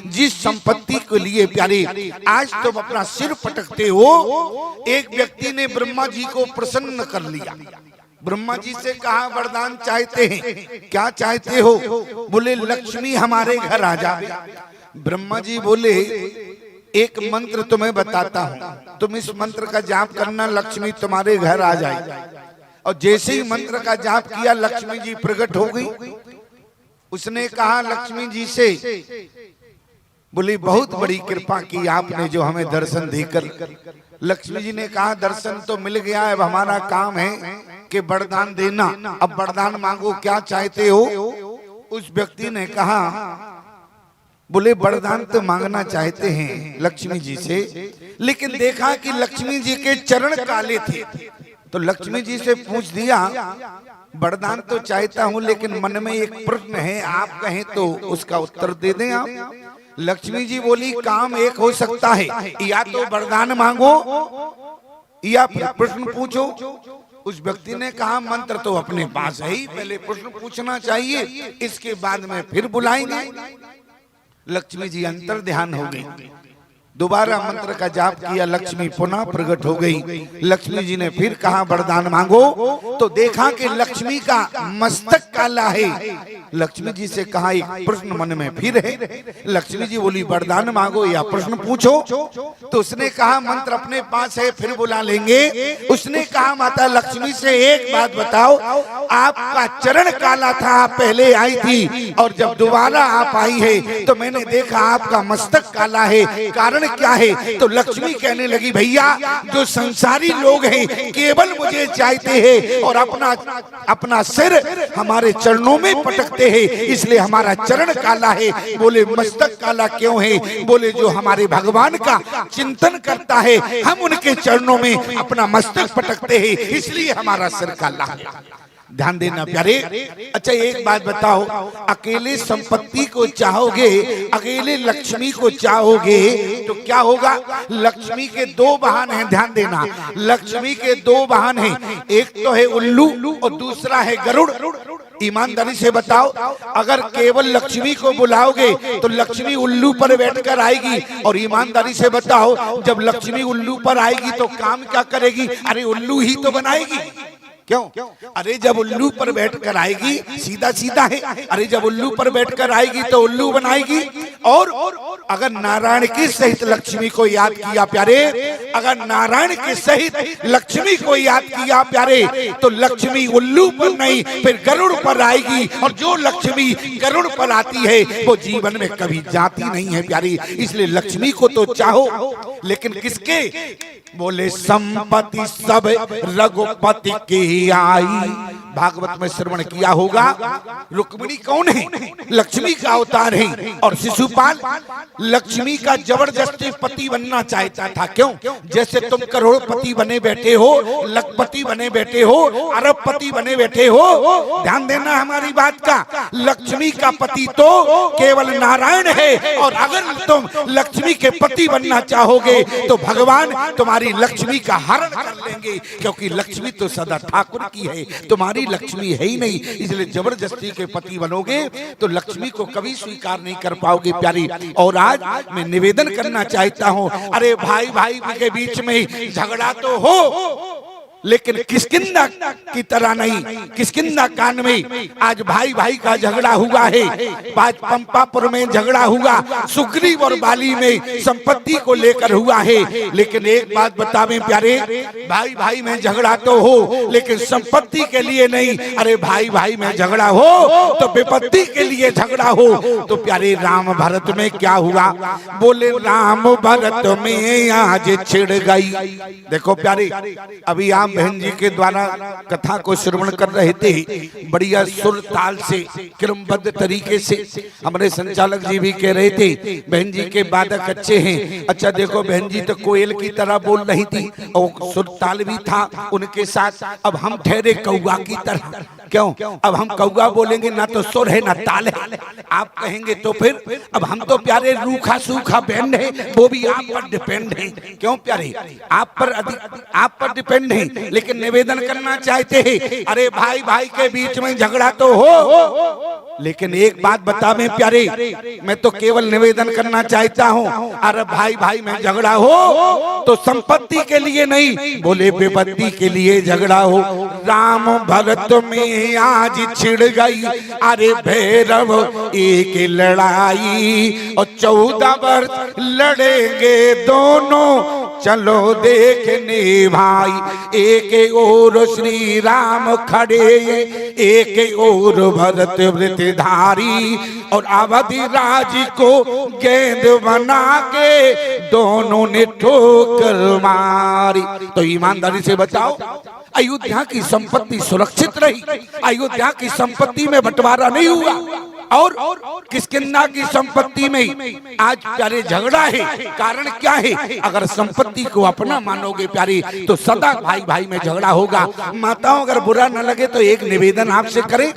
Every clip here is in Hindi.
जिस संपत्ति के लिए प्यारे आज तुम अपना सिर पटकते हो। एक व्यक्ति ने ब्रह्मा जी को प्रसन्न कर लिया। ब्रह्मा जी से कहा वरदान चाहते हैं, क्या चाहते हो? बोले लक्ष्मी हमारे घर आ जाए। ब्रह्मा जी बोले एक मंत्र तुम्हें बताता हूँ, तुम इस मंत्र का जाप करना, लक्ष्मी तुम्हारे घर आ जाए। और जैसे ही मंत्र का जाप किया लक्ष्मी जी प्रकट हो गई। उसने कहा लक्ष्मी जी से, बोली बहुत बड़ी कृपा की आपने जो हमें दर्शन देकर। लक्ष्मी जी ने कहा दर्शन तो मिल गया, अब हमारा काम है कि वरदान देना। अब वरदान मांगो, क्या चाहते हो? उस व्यक्ति ने कहा, बोले वरदान तो मांगना चाहते हैं लक्ष्मी जी से, लेकिन देखा कि लक्ष्मी जी के चरण काले थे। तो लक्ष्मी जी से पूछ दिया वरदान तो चाहता हूं, लेकिन मन में एक प्रश्न है, आप कहें तो उसका उत्तर दे दें आप। लक्ष्मी जी बोली काम एक हो सकता है, या तो वरदान मांगो या फिर प्रश्न पूछो। उस व्यक्ति ने कहा मंत्र तो अपने पास है ही, पहले प्रश्न पूछना चाहिए, इसके बाद में फिर बुलाएंगे। लक्ष्मी जी अंतर ध्यान हो गई। दोबारा मंत्र का जाप किया, लक्ष्मी पुनः प्रकट हो गई। लक्ष्मी जी ने फिर कहा वरदान मांगो। तो देखा कि लक्ष्मी का मस्तक काला है। लक्ष्मी जी से कहा एक प्रश्न मन में फिर है। लक्ष्मी जी बोली वरदान मांगो या प्रश्न पूछो। तो उसने कहा मंत्र अपने पास है, फिर बुला लेंगे। उसने कहा माता लक्ष्मी से एक बात बताओ, आपका चरण काला था, आप पहले आई थी, और जब दोबारा आप आई है तो मैंने देखा आपका मस्तक काला है, कारण क्या है? तो लक्ष्मी कहने लगी भैया जो संसारी लोग हैं केवल मुझे चाहते हैं और अपना सिर हमारे चरणों में पटकते हैं, इसलिए हमारा चरण काला है। बोले मस्तक काला क्यों है? बोले जो हमारे भगवान का चिंतन करता है हम उनके चरणों में अपना मस्तक पटकते हैं, इसलिए हमारा सिर काला है। ध्यान देना प्यारे। अच्छा एक बात बताओ, अकेले संपत्ति को चाहोगे, अकेले लक्ष्मी को चाहोगे तो क्या होगा? लक्ष्मी के दो वाहन हैं, ध्यान देना। लक्ष्मी के दो वाहन हैं, एक तो है उल्लू और दूसरा है गरुड़। ईमानदारी से बताओ, अगर केवल लक्ष्मी को बुलाओगे तो लक्ष्मी उल्लू पर बैठकर आएगी, और ईमानदारी से बताओ जब लक्ष्मी उल्लू पर आएगी तो काम क्या करेगी? अरे उल्लू ही तो बनाएगी। क्यों? अरे जब उल्लू पर बैठकर आएगी, सीधा सीधा है, अरे जब उल्लू पर बैठकर आएगी तो उल्लू बनाएगी। और अगर नारायण के सहित लक्ष्मी को याद किया प्यारे, अगर नारायण के सहित लक्ष्मी को याद किया प्यारे, तो लक्ष्मी उल्लू पर नहीं फिर गरुड़ पर आएगी। और जो लक्ष्मी गरुड़ पर आती है वो जीवन में कभी जाती नहीं है प्यारी। इसलिए लक्ष्मी को तो चाहो, लेकिन किसके? बोले संपत्ति सब रघुपति की आई। भागवत में श्रवण किया होगा, रुक्मिणी कौन है? लक्ष्मी का अवतार है। और शिशुपाल लक्ष्मी का जबरदस्ती पति बनना चाहता था। क्यों? जैसे तुम करोड़पति बने बैठे हो, लखपति बने बैठे हो, अरबपति बने बैठे हो, ध्यान देना हमारी बात का। लक्ष्मी का पति तो केवल नारायण है, और अगर तुम लक्ष्मी के पति बनना चाहोगे तो भगवान तुम्हारी लक्ष्मी का हरण कर लेंगे, क्योंकि लक्ष्मी तो सदा ठाकुर की है, तुम्हारी लक्ष्मी है ही नहीं। इसलिए जबरदस्ती के पति बनोगे तो लक्ष्मी को कभी स्वीकार नहीं कर पाओगे प्यारी। और आज मैं निवेदन करना चाहता हूं, अरे भाई भाई के बीच में झगड़ा तो हो, लेकिन किष्किंधा की तरह नहीं। किष्किंधा कांड में आज भाई भाई का झगड़ा हुआ है, आज पंपापुर में झगड़ा हुआ, सुग्रीव और बाली में संपत्ति को लेकर हुआ है। लेकिन एक बात बतावें प्यारे, भाई भाई में झगड़ा तो हो लेकिन संपत्ति के लिए नहीं। अरे भाई भाई में झगड़ा हो तो विपत्ति के लिए झगड़ा हो। तो प्यारे राम भरत में क्या हुआ? बोले राम भरत में आज छिड़ गई। देखो प्यारे, अभी आप बहन जी के द्वारा कथा को श्रवण कर रहे थे, बढ़िया सुर ताल से क्रमबद्ध तरीके से। हमारे संचालक जी भी कह रहे थे बहन जी के वादक अच्छे हैं। अच्छा देखो बहन जी तो कोयल की तरह बोल रही थी और सुर ताल भी था उनके साथ। अब हम ठहरे कौआ की तरह। क्यों? अब हम कौआ बोलेंगे ना तो सुर है ना ताल है, आप कहेंगे तो फिर। अब हम तो प्यारे रूखा सूखा बैंड है, वो भी आप पर डिपेंड है। क्यों प्यारे? आप पर डिपेंड है। लेकिन निवेदन करना चाहते हैं, अरे भाई भाई के बीच में झगड़ा तो हो, लेकिन एक बात बता में प्यारे, मैं तो केवल निवेदन करना चाहता हूँ, अरे भाई भाई में झगड़ा हो तो संपत्ति के लिए नहीं, बोले विपत्ति के लिए झगड़ा हो। राम भरत में आज छिड़ गई अरे भैरव एक लड़ाई, और 14 वर्ष लड़ेंगे दोनों चलो देखने भाई। एक ओर श्री राम खड़े, एक ओर भरत वृतधारी, और अवधि राज को गेंद बना के दोनों ने ठोकर मारी। तो ईमानदारी से बताओ, अयोध्या की संपत्ति सुरक्षित रही, अयोध्या की संपत्ति में बंटवारा नहीं हुआ, और किष्किंधा की संपत्ति में आज प्यारे झगड़ा है। कारण क्या है? अगर संपत्ति को अपना मानोगे प्यारे तो सदा भाई भाई में झगड़ा होगा। माताओं अगर बुरा न लगे तो एक निवेदन आपसे करें,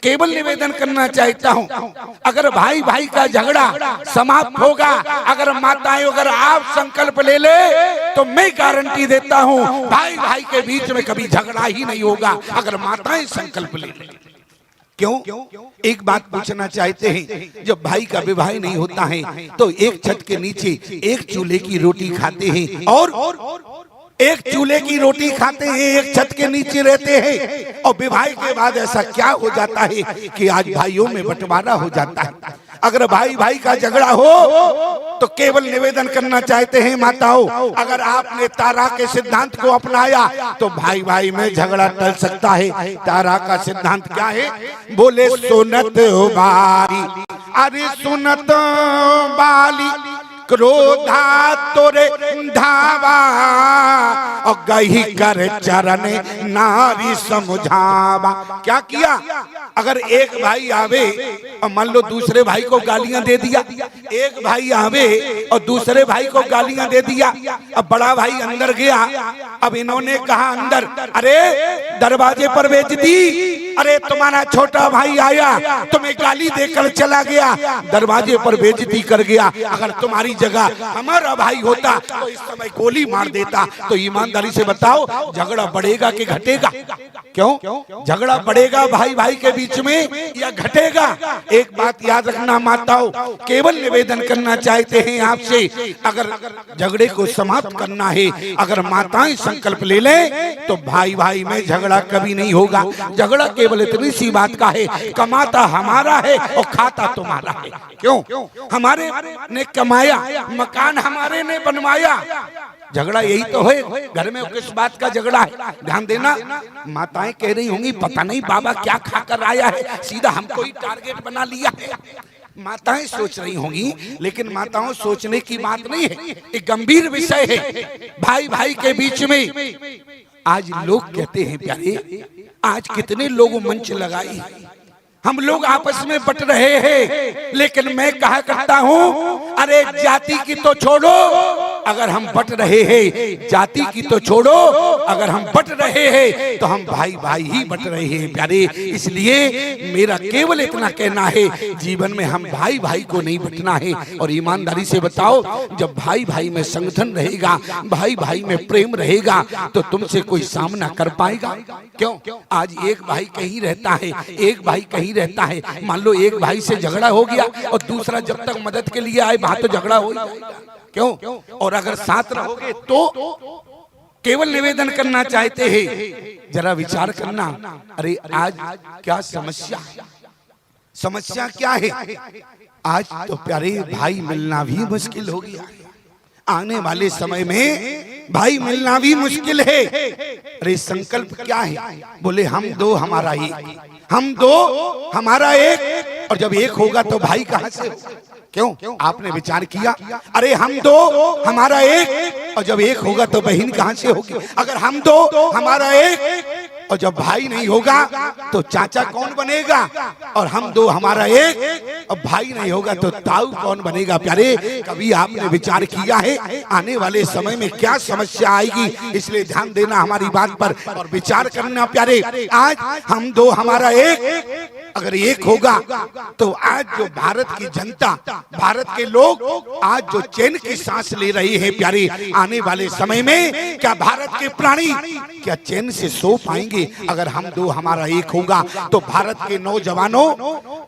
केवल निवेदन करना चाहता हूँ, अगर भाई भाई का झगड़ा समाप्त होगा, अगर माताएं अगर आप संकल्प ले ले तो मैं गारंटी देता हूँ भाई भाई के बीच में कभी झगड़ा ही नहीं होगा, अगर माताएं संकल्प ले ले। क्यों? एक बात पूछना चाहते हैं, जब भाई का विवाह नहीं होता है तो एक छत के नीचे एक चूल्हे की रोटी खाते हैं, और एक चूल्हे की रोटी खाते हैं, एक छत के नीचे रहते हैं, और विवाह के बाद ऐसा क्या हो जाता है कि आज भाइयों में बंटवारा हो जाता है। अगर भाई भाई का झगड़ा हो तो केवल निवेदन करना चाहते हैं माताओं, अगर आपने तारा के सिद्धांत को अपनाया तो भाई भाई में झगड़ा टल सकता है। तारा का सिद्धांत क्या है? बोले सुनत बारी, अरे सुनत बाली क्रोधा तोरे धावा, और गही कर चरण नारी समझावा। क्या किया? अगर एक भाई आवे और मान लो दूसरे भाई को गालियां दे दिया, एक भाई आवे और दूसरे भाई को गालियां दे दिया, अब बड़ा भाई अंदर गया, अब इन्होंने कहा अंदर, अरे दरवाजे पर बेइज्जती, अरे तुम्हारा छोटा भाई आया तुम्हें गाली देकर चला गया, दरवाजे पर बेइज्जती कर गया। अगर तुम्हारी जगह हमारा भाई होता तो इस समय गोली मार देता। तो ईमानदारी से बताओ, झगड़ा बढ़ेगा कि घटेगा? क्यों? झगड़ा बढ़ेगा भाई भाई के बीच में या घटेगा? एक बात याद रखना माताओं, केवल निवेदन करना चाहते हैं आपसे, अगर झगड़े को समाप्त करना है, अगर माताएं संकल्प ले लें तो भाई भाई में झगड़ा कभी नहीं होगा। झगड़ा केवल इतनी सी बात का है, कमाता हमारा है और खाता तुम्हारा है। क्यों? हमारे ने कमाया, मकान हमारे ने बनवाया, झगड़ा यही तो है। घर में किस बात का झगड़ा है? ध्यान देना, माताएं कह रही होंगी पता नहीं बाबा क्या खाकर आया है, सीधा हमको ही टारगेट बना लिया है। माताएं सोच रही होंगी, लेकिन माताओं सोचने की बात नहीं है, एक गंभीर विषय है भाई भाई के बीच में। आज लोग कहते हैं प्यारे, आज कितने लोग मंच लगाई, हम लोग आपस में बट रहे हैं, लेकिन मैं कहा करता हूँ अरे जाति की तो छोड़ो, अगर हम बट रहे हैं, जाति की तो छोड़ो, अगर हम बट रहे हैं तो हम भाई भाई ही बट रहे हैं प्यारे। इसलिए मेरा केवल इतना कहना है, जीवन में हम भाई भाई को नहीं बटना है। और ईमानदारी से बताओ, जब भाई भाई में संगठन रहेगा, भाई भाई में प्रेम रहेगा, तो तुमसे कोई सामना कर पाएगा? क्यों? आज एक भाई कहीं रहता है, एक भाई कहीं रहता है, मान लो एक भाई से झगड़ा हो गया और दूसरा जब तक मदद के लिए आए वहां तो झगड़ा हो जाएगा। क्यों? और अगर साथ रहोगे तो केवल निवेदन करना चाहते हैं, जरा विचार करना, अरे आज क्या समस्या है? समस्या क्या है? आज तो प्यारे भाई मिलना भी मुश्किल हो गया, आने वाले समय में भाई मिलना भी मुश्किल है। अरे संकल्प क्या है? बोले हम दो हमारा एक, हम दो हमारा एक, और जब एक होगा तो भाई कहां से? क्यों? आपने विचार किया? अरे हम दो हमारा एक, और जब एक होगा तो बहन कहां से होगी? अगर हम दो हमारा एक और जब भाई नहीं होगा तो चाचा कौन बनेगा? और हम दो हमारा एक और भाई नहीं होगा तो ताऊ कौन बनेगा? प्यारे, कभी आपने विचार किया है आने वाले समय में क्या समस्या आएगी? इसलिए ध्यान देना हमारी बात पर और विचार करना प्यारे। आज हम दो हमारा एक अगर एक होगा तो आज जो भारत की जनता, भारत के लोग आज जो चैन की सांस ले रहे हैं प्यारे, आने वाले समय में क्या भारत के प्राणी क्या चैन से सो पाएंगे? होंगे। अगर हम दो हमारा एक होगा तो भारत के नौजवानों,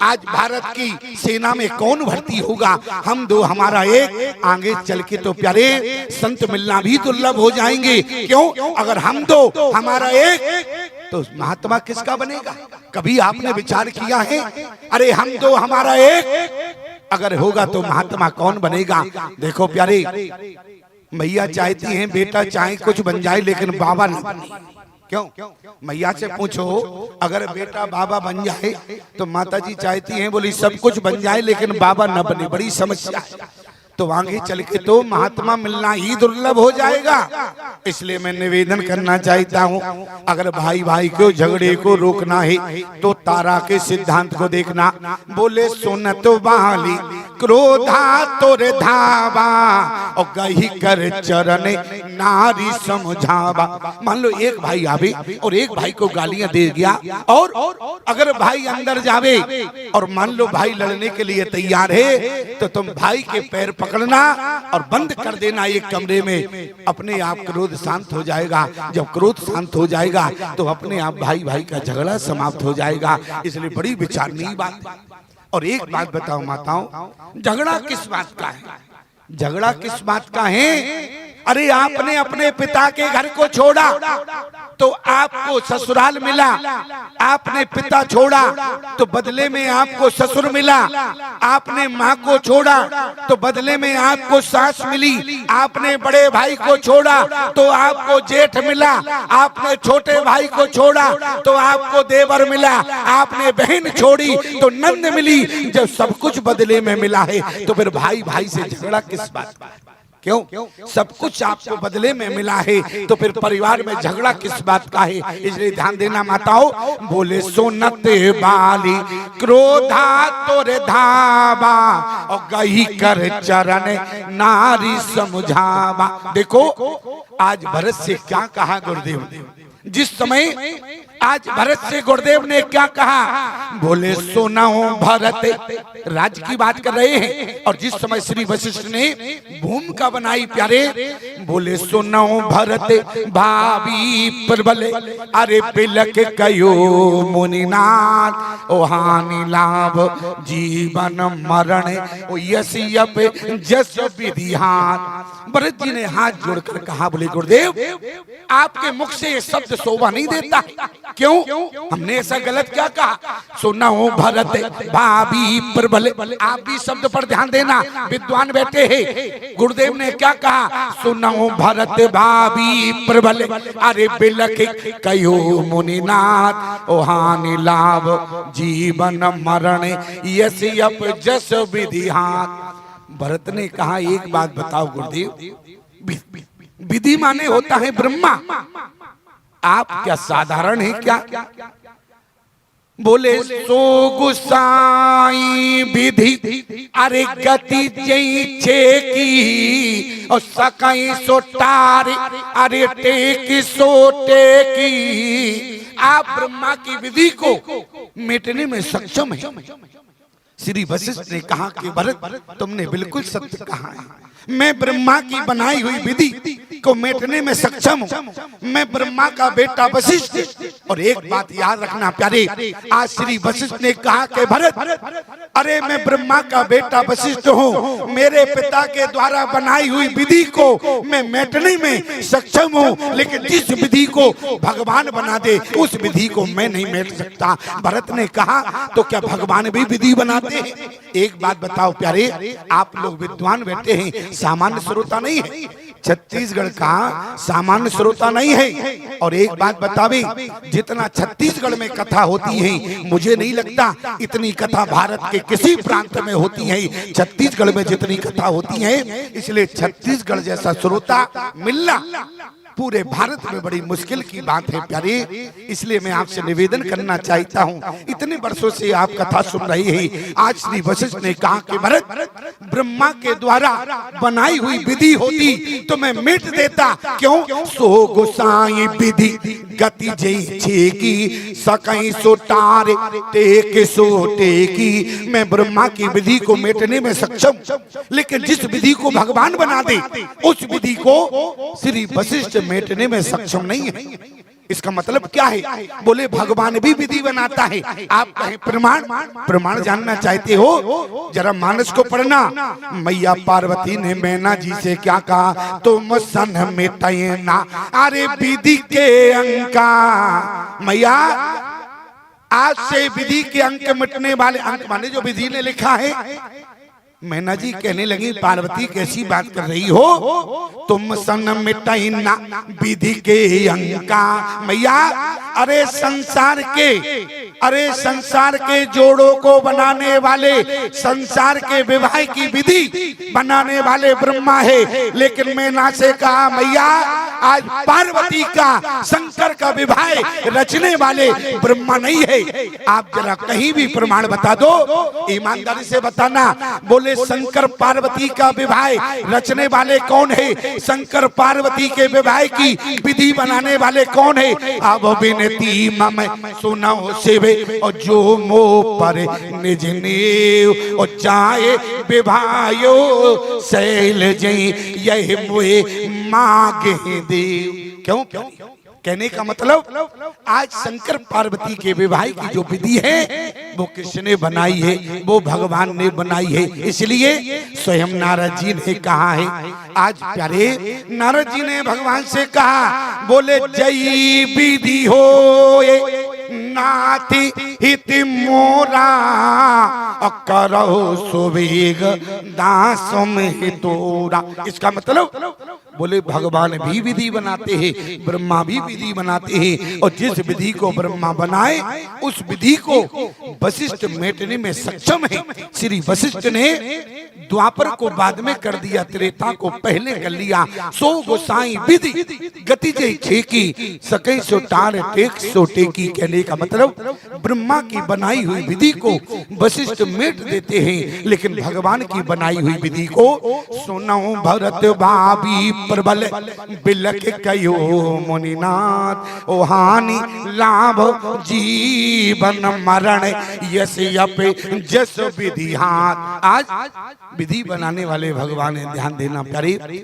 आज भारत की सेना में कौन भर्ती होगा? हम दो हमारा एक, आगे चल के तो प्यारे संत मिलना भी दुर्लभ हो जाएंगे। क्यों? अगर हम दो हमारा एक तो महात्मा किसका बनेगा? कभी आपने विचार किया है? अरे हम दो हमारा एक अगर होगा तो महात्मा कौन बनेगा? देखो प्यारे, मैया चाहती हैं बेटा चाहे कुछ बन जाए लेकिन बाबा न बने। क्यों? मैया से पूछो, अगर बेटा बाबा बन जाए तो माता जी चाहती हैं बोली सब कुछ बन जाए लेकिन बाबा न बने, बड़ी समस्या है। तो आगे चल के तो महात्मा मिलना ही दुर्लभ हो जाएगा। इसलिए मैं निवेदन करना चाहता हूँ, अगर भाई भाई को झगड़े को रोकना है तो तारा के सिद्धांत को देखना। बोले सुनत वाली क्रोधा तोरे धावा और गही कर चरण नारी समझावा। मान लो एक भाई आवे और एक भाई को गालियां दे गया, और अगर भाई अंदर जावे और मान लो भाई लड़ने के लिए तैयार है तो तुम भाई के पैर पकड़ना और बंद कर देना एक कमरे में। अपने आप क्रोध शांत हो जाएगा। जब क्रोध शांत हो जाएगा तो अपने आप भाई भाई का झगड़ा समाप्त हो जाएगा। इसलिए बड़ी विचारणीय बात। और एक बात बताओ माताओं, झगड़ा किस बात का है? झगड़ा किस बात का है? अरे आपने अपने पिता के घर को छोड़ा तो आपको ससुराल मिला, आपने पिता छोड़ा तो बदले में आपको ससुर मिला, आपने माँ को छोड़ा तो बदले में आपको सास मिली, आपने बड़े भाई को छोड़ा तो आपको जेठ मिला, आपने छोटे भाई को छोड़ा तो आपको देवर मिला, आपने बहन छोड़ी तो नंद मिली। जब सब कुछ बदले में मिला है तो फिर भाई भाई से झगड़ा किस बात का? क्यों? सब कुछ आपको बदले में मिला है तो फिर परिवार में झगड़ा किस बात का है? इसलिए ध्यान देना माताओं। बोले सोनत बाली क्रोधा तोरे धावा और गही कर चरण नारी समझावा। देखो आज भरत से क्या कहा गुरुदेव ने? जिस समय आज भरत से गुरुदेव ने क्या कहा? बोले सुनाओ भरत, राज की बात कर रहे हैं। और जिस समय श्री वशिष्ठ ने भूमिका बनाई प्यारे, बोले सुनाओ भरत भाभी प्रबल, अरे पिलक कयो मुनिनाथ ओ हानि लाभ जीवन मरण ओ यश यप जस विधिहान। भरत जी ने हाथ जोड़कर कहा, बोले गुरुदेव आपके मुख से ये शब्द शोभा नहीं देता। क्यों? हमने ऐसा गलत क्या कहा? सुना हो भरत भाभी प्रबल। आप भी शब्द पर ध्यान देना, विद्वान बैठे हैं। गुरुदेव ने क्या कहा? सुना हो भरत भाभी प्रबल, अरे बिलक कयो मुनिनाथ ओ हानि लाभ जीवन मरण यश यप जस विधिहान। भरत ने कहा एक बात बताओ गुरुदेव, विधि माने होता है ब्रह्मा, आप क्या साधारण है क्या? बोले सो गुसाई विधि अरे गति जई छे की और सकाई सोटार अरे टेक सोटे की। आप ब्रह्मा की विधि को मिटने में सक्षम है। श्री वशिष्ठ ने कहा कि भरत तुमने बिल्कुल सत्य कहा है, मैं ब्रह्मा की बनाई हुई विधि को मिटने में सक्षम हूँ। मैं ब्रह्मा का बेटा वशिष्ठ। और एक बात याद रखना प्यारे, आज श्री वशिष्ठ ने कहा कि भरत अरे मैं ब्रह्मा का बेटा वशिष्ठ हूँ, मेरे पिता के द्वारा बनाई हुई विधि को मैं मिटने में सक्षम हूँ, लेकिन जिस विधि को भगवान बना दे उस विधि को मैं नहीं मिट सकता। भरत ने कहा तो क्या भगवान भी विधि बनाते हैं? एक बात बताओ प्यारे, आप लोग विद्वान बैठे हैं, सामान्य श्रोता नहीं है, छत्तीसगढ़ का सामान्य श्रोता नहीं है। और एक बात बतावे, जितना छत्तीसगढ़ में कथा होती है मुझे नहीं लगता इतनी कथा भारत के किसी प्रांत में होती है छत्तीसगढ़ में जितनी कथा होती है। इसलिए छत्तीसगढ़ जैसा श्रोता मिलना पूरे भारत में बड़ी मुश्किल की बात है प्यारे। इसलिए मैं आपसे निवेदन करना चाहता हूँ, इतने वर्षों से आप कथा सुन रहे हैं, आज श्री वशिष्ठ ने कहा कि भरत ब्रह्मा के द्वारा बनाई हुई विधि होती तो मैं मिट देता। क्यों? सो गोसाई विधि गति जई छेकी सकई सोटार टेक सोटे की। मैं ब्रह्मा की विधि को मिटने में सक्षम, लेकिन जिस विधि को भगवान बना दे उस विधि को श्री वशिष्ठ मिटने में सक्षम नहीं है। इसका मतलब क्या है? बोले भगवान भी विधि बनाता है। आप कहें प्रमाण, प्रमाण जानना चाहते हो? जरा मानस को पढ़ना। मैया पार्वती ने मैना जी से क्या कहा? तुम सन मिटाए ना अरे विधि के अंका। मैया आज से विधि के अंक मिटने वाले, अंक माने जो विधि ने लिखा है। मैना जी कहने लगी पार्वती कैसी बात कर रही हो? तुम सन मिटाई ना विधि के अंका। मैया अरे संसार के जोड़ों को बनाने वाले, संसार के विवाह की विधि बनाने वाले ब्रह्मा है। लेकिन मैना से कहा मैया आज पार्वती का शंकर का विवाह रचने वाले ब्रह्मा नहीं है। आप जरा कहीं भी प्रमाण बता दो, ईमानदारी से बताना। बोले शंकर पार्वती का विवाह रचने वाले कौन है? शंकर पार्वती के विवाह की विधि बनाने वाले कौन है? अब विनती मम सुनो शिवे और जो मो पर निज नेव और चाहे विभायो शैल जई यह मुए मांगे देव। क्यों? कहने का मतलब आज शंकर पार्वती के विवाह की जो विधि है वो किसने बनाई है? वो भगवान ने बनाई है। इसलिए स्वयं नारद जी ने कहा है। आज प्यारे नारद जी ने भगवान से कहा, बोले जय विधि हो नाति हिति मोरा करो सुवेग दासम हितोरा। इसका मतलब बोले भगवान भी विधि बनाते हैं, ब्रह्मा भी विधि बनाते हैं। और जिस विधि को ब्रह्मा बनाए उस विधि को वशिष्ठ मेटने में सक्षम है। श्री वशिष्ठ ने द्वापर को बाद में कर दिया, त्रेता को पहले कर लिया। सो गोसाई विधि गति जय छेकी सकै सो टार टेक सो टेकी। कहने का मतलब ब्रह्मा की बनाई हुई विधि को वशिष्ठ मेट देते हैं, लेकिन भगवान की बनाई हुई विधि को सुनो भरत भाभी प्रबल बिलक कयो मुनिनाथ ओ हानि लाभ जीवन मरण यश यप जस विधि हाथ। आज विधि बनाने वाले भगवान है, ध्यान देना प्यारे।